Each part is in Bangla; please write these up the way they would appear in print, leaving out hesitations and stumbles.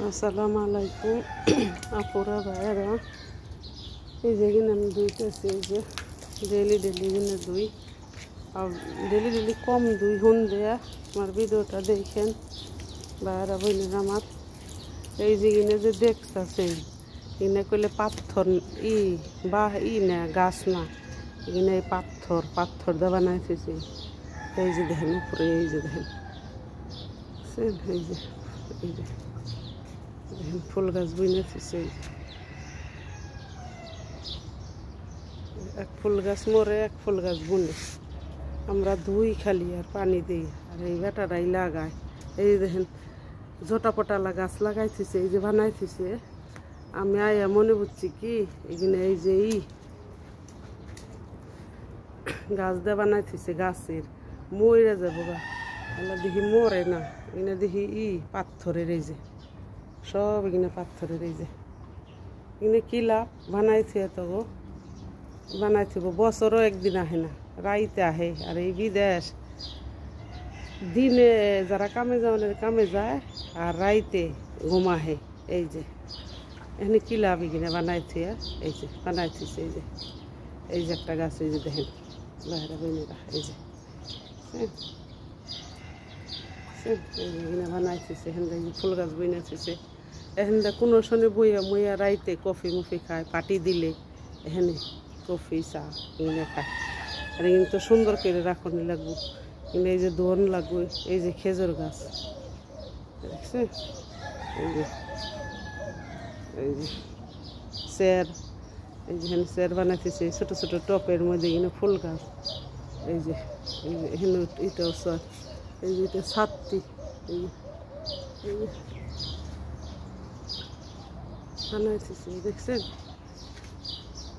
আসসালামু আলাইকুম আপুরা ভাইয়েরা, এই যে কিনে আমি ধুইতেছি। এই যে ডেলি কিনে ধুই, আর ডেলি কম ধুই হন দেয়া। আমার ভিডিওটা দেখেন ভাইয়েরা বোনেরা আমার। এই যে কিনে যে দেখতেছে কিনে কইলে পাথর বা না গাছ না, এখানে এই পাথর দিয়ে বানাইতেছি। এই যে দেখেন উপরে, এই যে দেখেন, এই যে ফুল গাছ বুনেছে। এক ফুল গাছ মরে, এক ফুল গাছ বুনে আমরা ধুই খালি আর পানি দিই, আর এই বেটারাই লাগায়। এই দেখেন জটাপটালা গাছ লাগাইতেছে, এই যে বানাইতেছে। আমি আয়া মনে বুঝছি কি এখানে এই যে গাছ দিয়ে বানাইতেছে, গাছের মরে যাবো গা। আল্লাহ দেখি মরে না, এখানে দেখি পাথরের। এই যে সব এখানে পাথরের। এই যে এখানে কি লাভ বানাইছে, এত গো বানাইছিব বছরও একদিন আহে না, রাইতে আহে। আর এই বিদেশ দিনে যারা কামে যায় আর রাইতে ঘুমাহে। এই যে এখানে কি লাভ এখানে বানাইছে, এই যে বানাইতেছে। এই যে একটা গাছ, এই যে দেখেন বাইরে বোনেরা, এই যে এখানে বানাইতেছে। এখান থেকে ফুল গাছ বইনাইতেছে। এখানে কোনো শনি বইয়া রাইতে কফি মফি খায়, পাটি দিলে এখানে কফি চা এখানে খায়। আর এখানে তো সুন্দর করে রাখনি লাগবো, কিন্তু এই যে দোন লাগবে। এই যে খেজুর গাছ দেখছে, এই যে চেয়ার, এই যে এখানে চেয়ার বানাইতেছে ছোটো ছোটো টপের মধ্যে। এখানে ফুল গাছ, এই যে এখানে এটাও চর, এই যে এটা ছাত্রী, এই যে বানাইতেছে দেখছেন।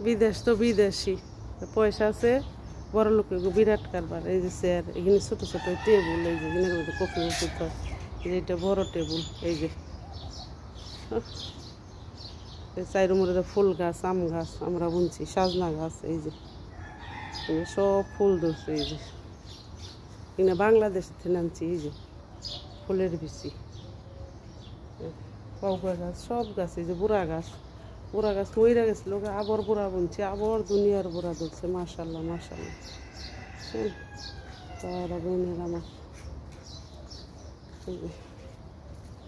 বিদেশ তো বিদেশি, পয়সা আছে বড় লোকের বিরাট কারবার। এই যে চেয়ার, এখানে ছোটো ছোটো টেবুল, এই যে এখানের মধ্যে কফি ওষুধ হয়। এটা বড় টেবুল। এই যে চাইর মধ্যে ফুল গাছ, আম গাছ আমরা বুনছি, সাজনা গাছ। এই যে সব ফুল ধরছে। এই যে এখানে বাংলাদেশ থেকে আনছি। এই যে ফুলের বিচি, পাউকা গাছ, সব গাছ। এই যে বুড়া গাছ মইরা গেছিল, আবার বুড়া বুনছে, আবার দুনিয়ার বুড়া ধরছে। মাশাল্লাহ মাশাল্লাহ। তারা বোনের আমার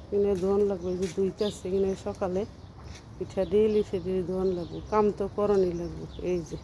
কিনে ধোয়ান লাগবে। এই যে দুইটাছে কিনে সকালে পিঠা ডেলি ধোয়ান লাগবে, কাম তো করণই লাগবে। এই যে